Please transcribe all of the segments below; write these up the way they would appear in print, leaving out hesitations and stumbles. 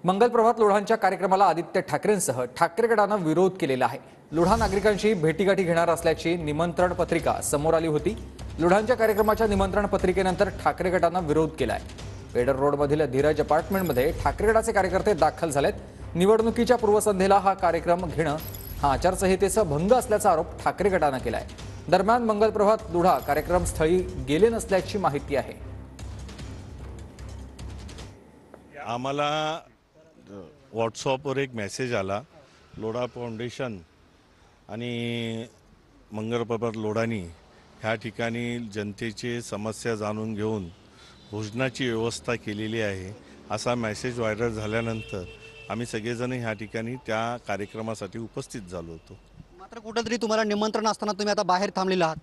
मंगलप्रभात लोढांच्या कार्यक्रमाला आदित्य ठाकरेंसह ठाकरे गटानं विरोध केलेला आहे। लोढा नागरिकांशी भेटीगाठी घेणार असल्याची निमंत्रण पत्रिका समोर आली होती। लोढांच्या कार्यक्रमाच्या निमंत्रण पत्रिकेनंतर ठाकरे गटानं विरोध केलाय। पेडर रोडमधील धीरज अपार्टमेंटमध्ये ठाकरे गटाचे कार्यकर्ते दाखल झालेत। निवडणुकीच्या पूर्वसंध्येला हा कार्यक्रम घेणं हा आचारसंहितेचा भंग असल्याचा आरोप ठाकरे गटानं केलाय। दरम्यान मंगलप्रभात लोढा कार्यक्रमस्थळी गेले नसल्याची माहिती आहे। आम्हाला व्हॉट्सअपवर एक मेसेज आला, लोढा फाउंडेशन आणि मंगलप्रभात लोढानी ह्या ठिकाणी जनतेची समस्या जाणून घेऊन भोजनाची व्यवस्था केलेली आहे असा मेसेज व्हायरल झाल्यानंतर आम्ही सगळेजण ह्या ठिकाणी त्या कार्यक्रमासाठी उपस्थित झालो होतो। मात्र कुठेतरी तुम्हाला निमंत्रण असताना तुम्ही आता बाहेर थांबलेले आहात।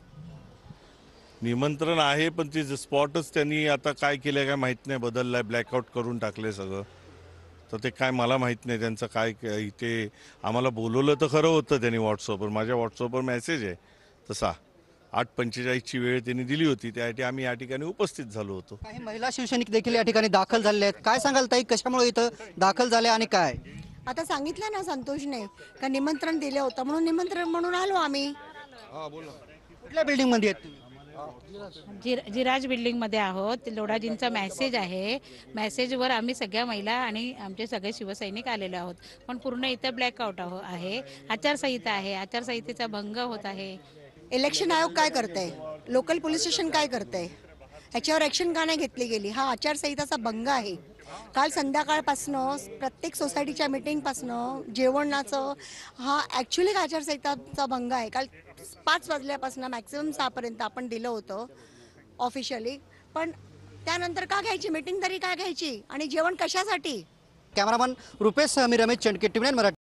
निमंत्रण आहे पण ते स्पॉटच त्यांनी आता काय केलं काय माहीत नाही, बदललाय, ब्लॅकआउट करून टाकले सगळं। तर ते काय मला माहीत नाही त्यांचं काय इथे आम्हाला बोलवलं तर खरं होतं त्यांनी व्हॉट्सअपवर, माझ्या व्हॉट्सअपवर मेसेज आहे तसा 8:45ची वेळ त्यांनी दिली होती, त्यासाठी आम्ही या ठिकाणी उपस्थित झालो होतो। काही महिला शिवसैनिक देखील या ठिकाणी दाखल झालेले आहेत, काय सांगाल ताई, कशामुळे इथं दाखल झाले आणि काय? आता सांगितलं ना संतोषने का निमंत्रण दिलं होतं म्हणून निमंत्रण म्हणून आलो आम्ही। कुठल्या बिल्डिंग मध्ये आहेत तुम्ही? जिराज बिल्डिंग मध्ये आहोत। लोढाजींचा मेसेज आहे, मेसेजवर आम्ही सगळ्या महिला आणि आमचे सगळे शिवसैनिक आलेले आहोत। पण पूर्ण इथं ब्लॅकआउट आहे, आचारसंहिता आहे, आचारसंहितेचा भंग होत आहे। इलेक्शन आयोग काय करतंय, लोकल पोलीस स्टेशन काय करतंय, ह्याच्यावर ॲक्शन का नाही घेतली गेली? हा आचारसंहिताचा भंग आहे। काल संध्याकाळपासनं प्रत्येक सोसायटीच्या मीटिंगपासनं जेवणाचं हा ॲक्च्युली आचारसंहिताचा भंग आहे। काल 5 वाजल्यापासून मॅक्सिमम 6पर्यंत आपण दिलं होतं ऑफिशियली, पण त्यानंतर का घ्यायची मीटिंग, तरी काय घ्यायची आणि जेवण कशासाठी? कॅमेरामन रुपेश सह मी रमेश चंडके, टीव्ही 9 मराठी।